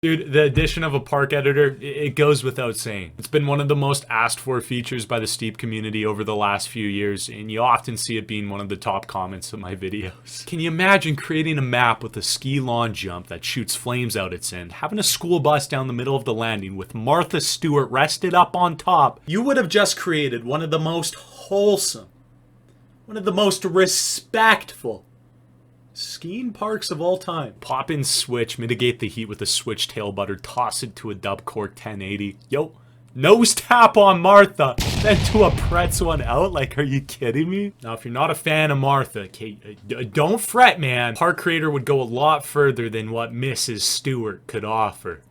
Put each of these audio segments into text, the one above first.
Dude, the addition of a park editor, it goes without saying. It's been one of the most asked for features by the Steep community over the last few years, and you often see it being one of the top comments of my videos. Can you imagine creating a map with a ski lawn jump that shoots flames out its end, having a school bus down the middle of the landing with Martha Stewart rested up on top? You would have just created one of the most wholesome, one of the most respectful skiing parks of all time. Pop in switch, mitigate the heat with a switch tail butter, toss it to a dub cork 1080. Yo, nose tap on Martha, then to a pretz one out. Like, are you kidding me? Now, if you're not a fan of Martha, okay, don't fret, man. Park Creator would go a lot further than what Mrs. Stewart could offer.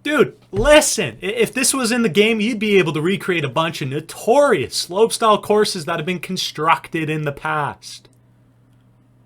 Dude, listen, if this was in the game, you'd be able to recreate a bunch of notorious slopestyle courses that have been constructed in the past.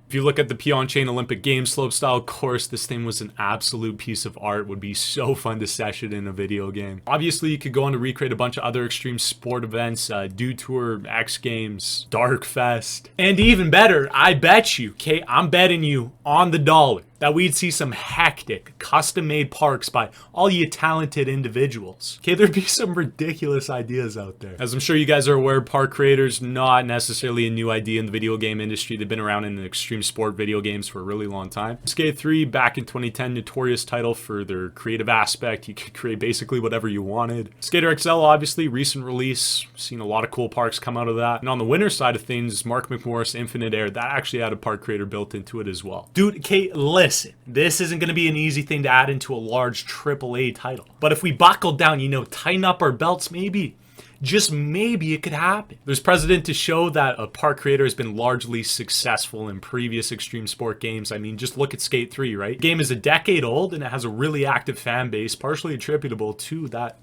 If you look at the Pyeongchang Olympic Games slopestyle course, this thing was an absolute piece of art. Would be so fun to session in a video game. Obviously, you could go on to recreate a bunch of other extreme sport events, Dew Tour, X Games, Dark Fest. And even better, I bet you, okay, I'm betting you on the dollar that we'd see some hectic, custom-made parks by all you talented individuals. Okay, there'd be some ridiculous ideas out there. As I'm sure you guys are aware, Park Creator's not necessarily a new idea in the video game industry. They've been around in the extreme sport video games for a really long time. Skate 3, back in 2010, notorious title for their creative aspect. You could create basically whatever you wanted. Skater XL, obviously, recent release. Seen a lot of cool parks come out of that. And on the winner side of things, Mark McMorris Infinite Air, that actually had a Park Creator built into it as well. Dude, okay, listen, this isn't going to be an easy thing to add into a large AAA title. But if we buckle down, you know, tighten up our belts, maybe, just maybe it could happen. There's precedent to show that a Park Creator has been largely successful in previous extreme sport games. I mean, just look at Skate 3, right? The game is a decade old and it has a really active fan base, partially attributable to that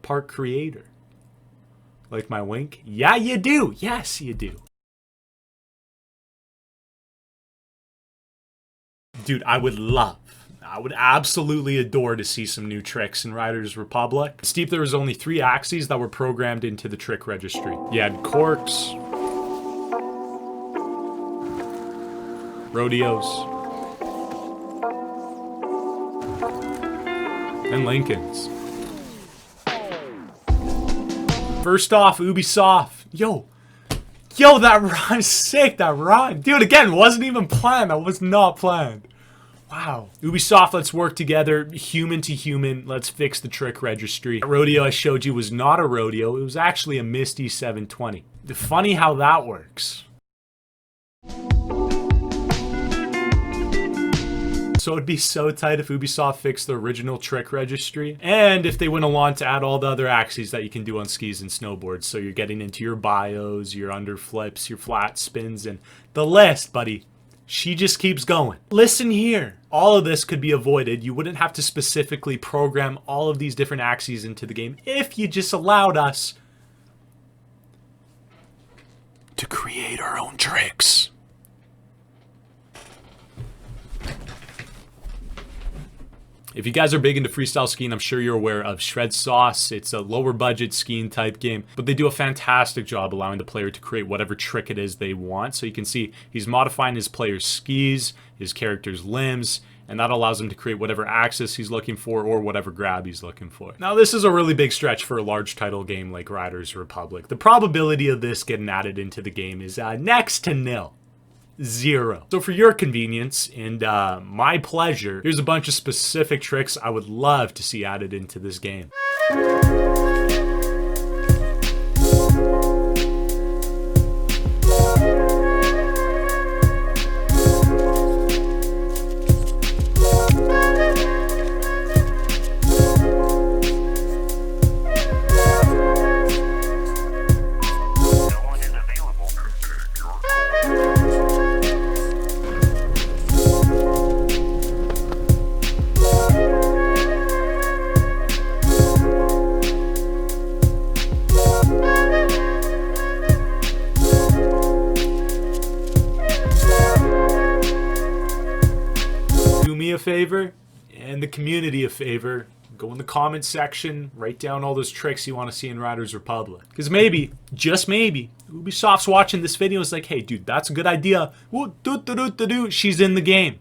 Park Creator. Like my wink? Yeah, you do. Yes, you do. Dude, I would absolutely adore to see some new tricks in Riders Republic. Steep, there was only 3 axes that were programmed into the trick registry. You had corks, rodeos, and Lincolns. First off, Ubisoft. Yo, that rhyme's sick, that rhyme. Dude, again, wasn't even planned. That was not planned. Wow. Ubisoft, let's work together, human to human. Let's fix the trick registry. That rodeo I showed you was not a rodeo. It was actually a Misty 720. Funny how that works. So it'd be so tight if Ubisoft fixed the original trick registry, and if they went along to add all the other axes that you can do on skis and snowboards. So you're getting into your bios, your underflips, your flat spins, and the list, buddy, she just keeps going. Listen here. All of this could be avoided. You wouldn't have to specifically program all of these different axes into the game if you just allowed us to create our own tricks. If you guys are big into freestyle skiing, I'm sure you're aware of Shred Sauce. It's a lower budget skiing type game, but they do a fantastic job allowing the player to create whatever trick it is they want. So you can see he's modifying his player's skis, his character's limbs, and that allows him to create whatever axis he's looking for or whatever grab he's looking for. Now, this is a really big stretch for a large title game like Riders Republic. The probability of this getting added into the game is next to nil. 0. So for your convenience and my pleasure, here's a bunch of specific tricks I would love to see added into this game. A favor and the community a favor, go in the comment section, write down all those tricks you want to see in Riders Republic, because maybe, just maybe, Ubisoft's watching this video, is like, hey dude, that's a good idea. She's in the game.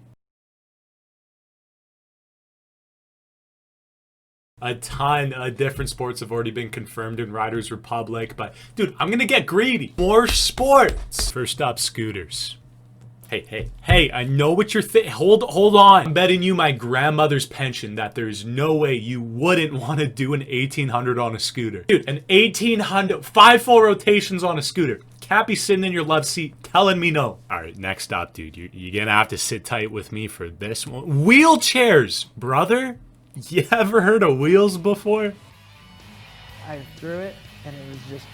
A ton of different sports have already been confirmed in Riders Republic, but dude, I'm gonna get greedy. More sports. First up, scooters. Hey, I know what you're hold on. I'm betting you my grandmother's pension that there's no way you wouldn't want to do an 1800 on a scooter. Dude, an 1800, 5 full rotations on a scooter. Can't be sitting in your love seat telling me no. All right, next up, dude, you're gonna have to sit tight with me for this one. Wheelchairs, brother. You ever heard of wheels before? I threw it and it was just...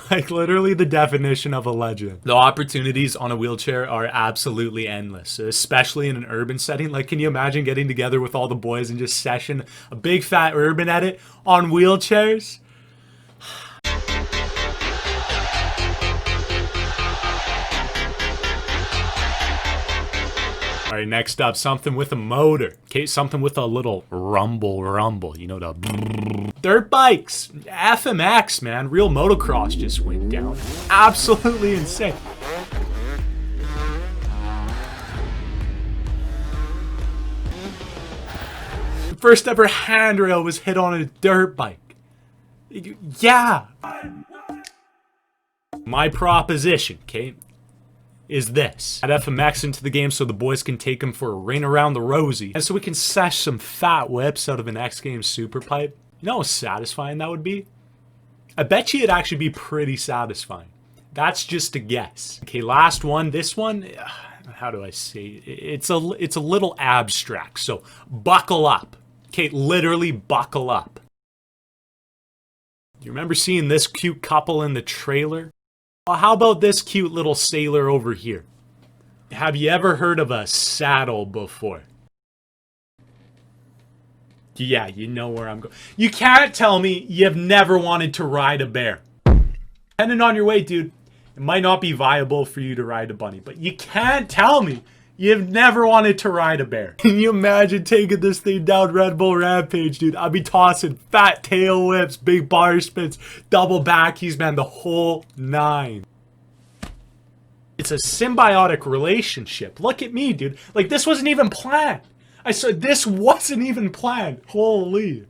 Like literally the definition of a legend. The opportunities on a wheelchair are absolutely endless, especially in an urban setting. Like, can you imagine getting together with all the boys and just session a big fat urban edit on wheelchairs? All right, next up, something with a motor. Okay, something with a little rumble. You know, the dirt bikes. FMX, man. Real motocross just went down. Absolutely insane. The first ever handrail was hit on a dirt bike. Yeah. My proposition, okay, is this. Add FMX into the game so the boys can take him for a ring around the rosy. And so we can sesh some fat whips out of an X Games super pipe. You know how satisfying that would be? I bet you it'd actually be pretty satisfying. That's just a guess. Okay, last one. This one, how do I say it? It's a little abstract, so buckle up. Okay, literally buckle up. You remember seeing this cute couple in the trailer? Well, how about this cute little sailor over here? Have you ever heard of a saddle before? Yeah, you know where I'm going. You can't tell me you've never wanted to ride a bear. Depending on your weight, dude, it might not be viable for you to ride a bunny, but you can't tell me you've never wanted to ride a bear. Can you imagine taking this thing down Red Bull Rampage, dude? I'd be tossing fat tail whips, big bar spins, double back keys, man, the whole 9. It's a symbiotic relationship. Look at me, dude. Like, this wasn't even planned. I said this wasn't even planned. Holy.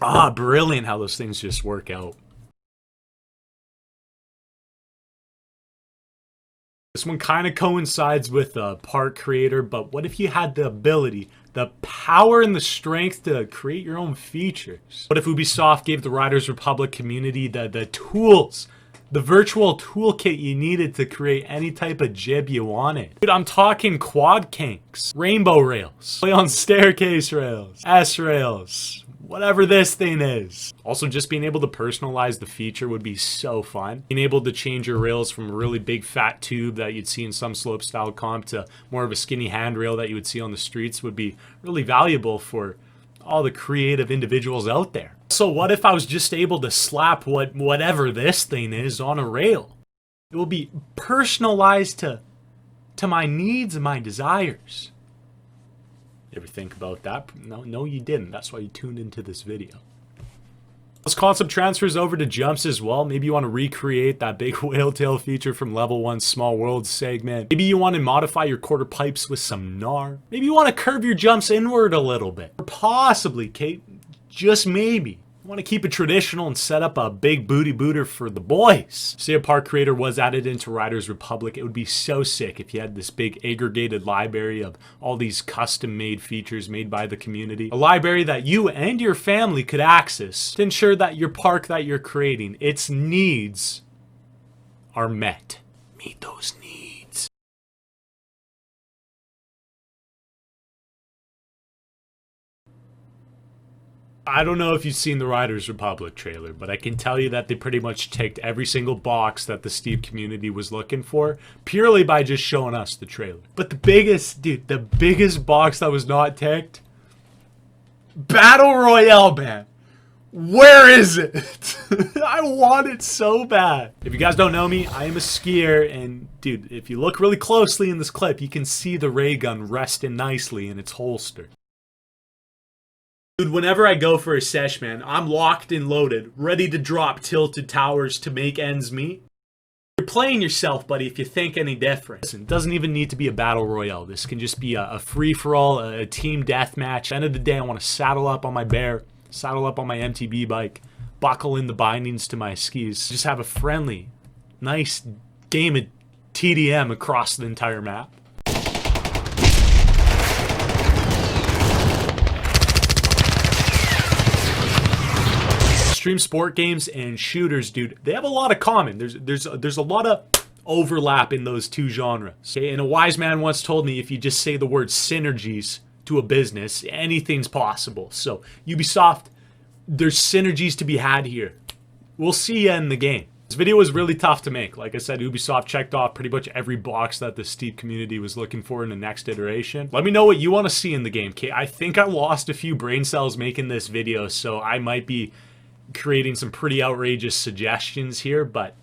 Ah, brilliant how those things just work out. This one kind of coincides with a park creator, but what if you had the ability, the power and the strength to create your own features? What if Ubisoft gave the Riders Republic community the tools, the virtual toolkit you needed to create any type of jib you wanted? Dude, I'm talking quad kinks, rainbow rails, play on staircase rails, S rails, whatever this thing is. Also, just being able to personalize the feature would be so fun. Being able to change your rails from a really big fat tube that you'd see in some slope style comp to more of a skinny handrail that you would see on the streets would be really valuable for all the creative individuals out there. So what if I was just able to slap whatever this thing is on a rail? It will be personalized to my needs and my desires. You ever think about that? No, you didn't. That's why you tuned into this video. This concept transfers over to jumps as well. Maybe you want to recreate that big whale tail feature from level 1 small world segment. Maybe you want to modify your quarter pipes with some gnar. Maybe you want to curve your jumps inward a little bit. Or possibly, Kate, just maybe, you want to keep it traditional and set up a big booty booter for the boys. Say a park creator was added into Riders Republic. It would be so sick if you had this big aggregated library of all these custom made features made by the community. A library that you and your family could access to ensure that your park that you're creating, its needs are met. Meet those needs. I don't know if you've seen the Riders Republic trailer, but I can tell you that they pretty much ticked every single box that the Steve community was looking for, purely by just showing us the trailer. But the biggest box that was not ticked? Battle Royale, man. Where is it? I want it so bad. If you guys don't know me, I am a skier, and dude, if you look really closely in this clip, you can see the ray gun resting nicely in its holster. Dude, whenever I go for a sesh, man, I'm locked and loaded, ready to drop tilted towers to make ends meet. playing yourself, buddy, if you think any different. Listen, it doesn't even need to be a battle royale. This can just be a free-for-all, a team deathmatch. At the end of the day, I want to saddle up on my bear, saddle up on my MTB bike, buckle in the bindings to my skis. Just have a friendly, nice game of TDM across the entire map. Extreme sport games and shooters, dude, they have a lot of common. There's a lot of overlap in those two genres. Okay? And a wise man once told me, if you just say the word synergies to a business, anything's possible. So Ubisoft, there's synergies to be had here. We'll see you in the game. This video was really tough to make. Like I said, Ubisoft checked off pretty much every box that the Steep community was looking for in the next iteration. Let me know what you want to see in the game. Okay, I think I lost a few brain cells making this video, so I might be creating some pretty outrageous suggestions here, but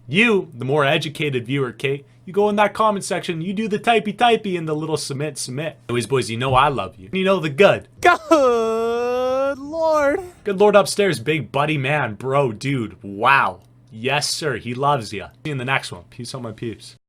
you, the more educated viewer, okay, you go in that comment section, you do the typey and the little submit. Anyways, boys, you know I love you. You know the good. Good Lord. Good Lord upstairs, big buddy man, bro, dude, wow. Yes, sir, he loves you. See you in the next one. Peace out, my peeps.